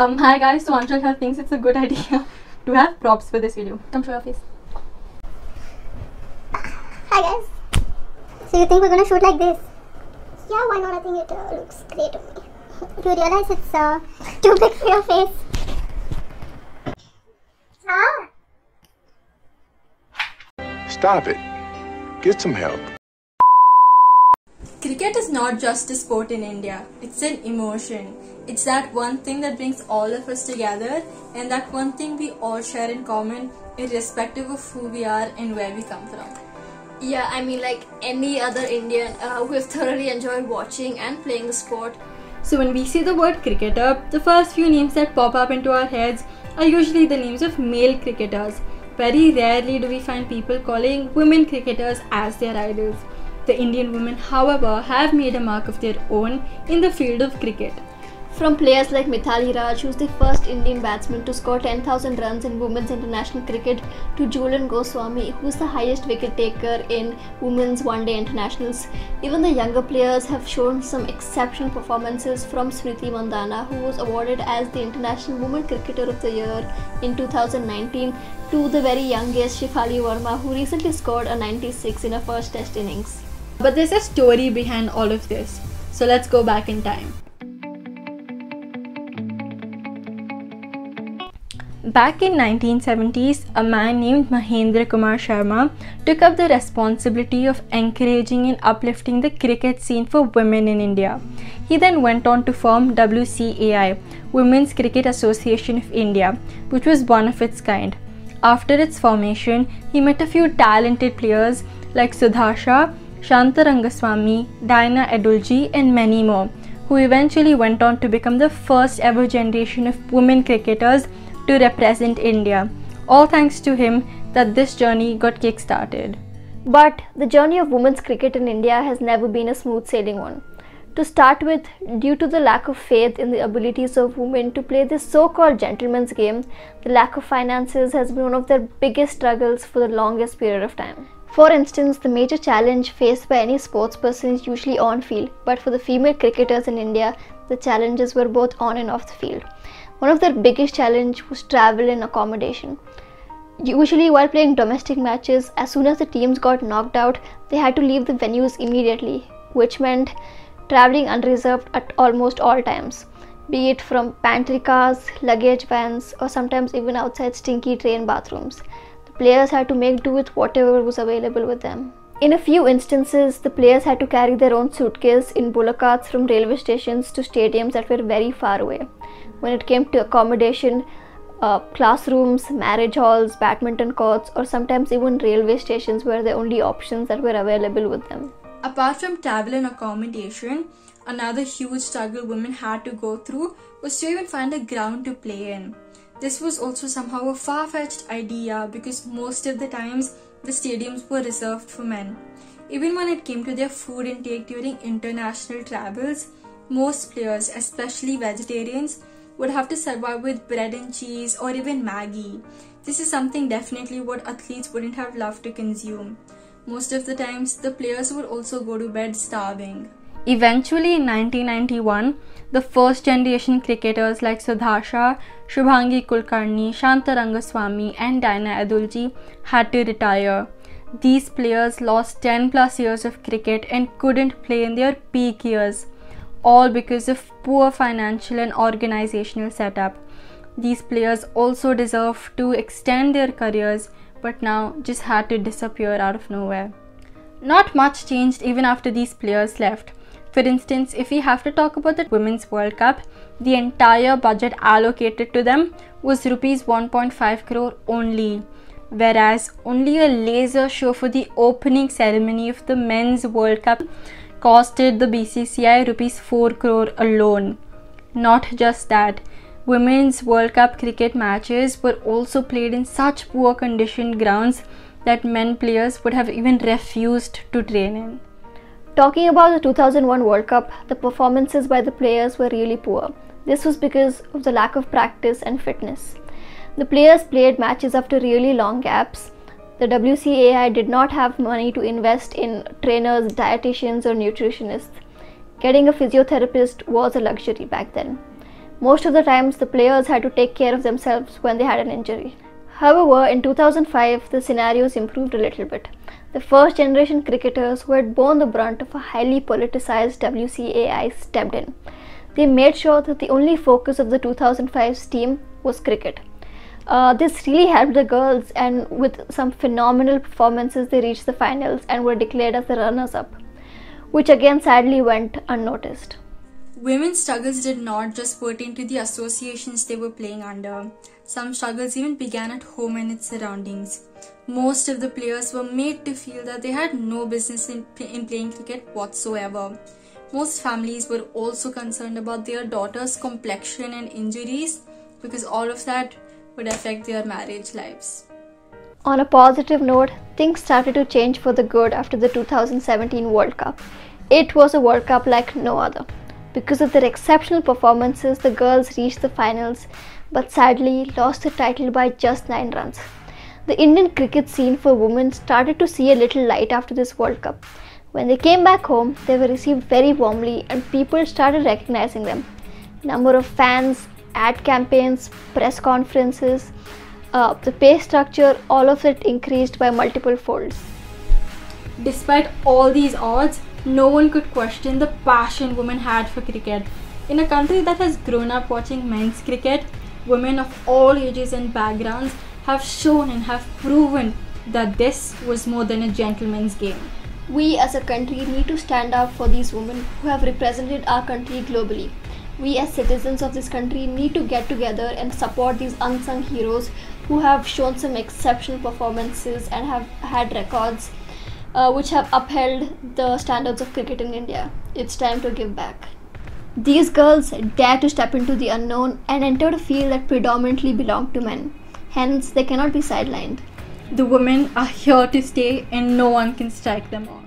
Hi guys, so Anshul thinks it's a good idea to have props for this video. Come show your face. Hi guys. So you think we're gonna shoot like this? Yeah, why not? I think it looks great on me. You realize it's too big for your face. Stop it. Get some help. Cricket is not just a sport in India, it's an emotion. It's that one thing that brings all of us together, and that one thing we all share in common, irrespective of who we are and where we come from. Yeah, I mean, like any other Indian, we've thoroughly enjoyed watching and playing the sport. So when we see the word cricketer, the first few names that pop up into our heads are usually the names of male cricketers. Very rarely do we find people calling women cricketers as their idols. The Indian women, however, have made a mark of their own in the field of cricket. From players like Mithali Raj, who's the first Indian batsman to score 10,000 runs in women's international cricket, to Jhulan Goswami, who's the highest wicket taker in women's one-day internationals. Even the younger players have shown some exceptional performances, from Smriti Mandhana, who was awarded as the International Women Cricketer of the Year in 2019, to the very youngest Shefali Verma, who recently scored a 96 in her first test innings. But there's a story behind all of this, so let's go back in time. Back in 1970s, a man named Mahendra Kumar Sharma took up the responsibility of encouraging and uplifting the cricket scene for women in India. He then went on to form WCAI, Women's Cricket Association of India, which was one of its kind. After its formation, he met a few talented players like Sudha Shah, Shanta Rangaswamy, Diana Edulji, and many more, who eventually went on to become the first ever generation of women cricketers to represent India. All thanks to him that this journey got kick-started. But the journey of women's cricket in India has never been a smooth sailing one. To start with, due to the lack of faith in the abilities of women to play this so-called gentleman's game, the lack of finances has been one of their biggest struggles for the longest period of time. For instance, the major challenge faced by any sportsperson is usually on-field, but for the female cricketers in India, the challenges were both on and off the field. One of their biggest challenges was travel and accommodation. Usually while playing domestic matches, as soon as the teams got knocked out, they had to leave the venues immediately, which meant traveling unreserved at almost all times, be it from pantry cars, luggage vans, or sometimes even outside stinky train bathrooms. The players had to make do with whatever was available with them. In a few instances, the players had to carry their own suitcase in bullock carts from railway stations to stadiums that were very far away. When it came to accommodation, classrooms, marriage halls, badminton courts, or sometimes even railway stations were the only options that were available with them. Apart from travel and accommodation, another huge struggle women had to go through was to even find a ground to play in. This was also somehow a far-fetched idea because most of the times the stadiums were reserved for men. Even when it came to their food intake during international travels, most players, especially vegetarians, would have to survive with bread and cheese or even Maggi. This is something definitely what athletes wouldn't have loved to consume. Most of the times, the players would also go to bed starving. Eventually in 1991, the first generation cricketers like Sudha Shah, Shubhangi Kulkarni, Shanta Rangaswamy and Diana Edulji had to retire. These players lost 10 plus years of cricket and couldn't play in their peak years, all because of poor financial and organizational setup. These players also deserve to extend their careers, but now just had to disappear out of nowhere. Not much changed even after these players left. For instance, if we have to talk about the Women's World Cup, the entire budget allocated to them was Rs 1.5 crore only, whereas only a laser show for the opening ceremony of the Men's World Cup costed the BCCI Rs 4 crore alone. Not just that, Women's World Cup cricket matches were also played in such poor conditioned grounds that men players would have even refused to train in. Talking about the 2001 World Cup, the performances by the players were really poor. This was because of the lack of practice and fitness. The players played matches after really long gaps. The WCAI did not have money to invest in trainers, dietitians or nutritionists. Getting a physiotherapist was a luxury back then. Most of the times, the players had to take care of themselves when they had an injury. However, in 2005, the scenarios improved a little bit. The first generation cricketers who had borne the brunt of a highly politicized WCAI stepped in. They made sure that the only focus of the 2005's team was cricket. This really helped the girls, and with some phenomenal performances, they reached the finals and were declared as the runners-up, which again sadly went unnoticed. Women's struggles did not just pertain to the associations they were playing under. Some struggles even began at home and its surroundings. Most of the players were made to feel that they had no business in playing cricket whatsoever. Most families were also concerned about their daughters' complexion and injuries, because all of that would affect their marriage lives. On a positive note, things started to change for the good after the 2017 World Cup. It was a World Cup like no other. Because of their exceptional performances, the girls reached the finals, but sadly lost the title by just 9 runs. The Indian cricket scene for women started to see a little light after this World Cup. When they came back home, they were received very warmly and people started recognizing them. Number of fans, ad campaigns, press conferences, the pay structure, all of it increased by multiple folds. Despite all these odds, no one could question the passion women had for cricket. In a country that has grown up watching men's cricket, women of all ages and backgrounds have shown and have proven that this was more than a gentleman's game. We as a country need to stand up for these women who have represented our country globally. We as citizens of this country need to get together and support these unsung heroes who have shown some exceptional performances and have had records which have upheld the standards of cricket in India. It's time to give back. These girls dared to step into the unknown and entered a field that predominantly belonged to men. Hence, they cannot be sidelined. The women are here to stay and no one can strike them off.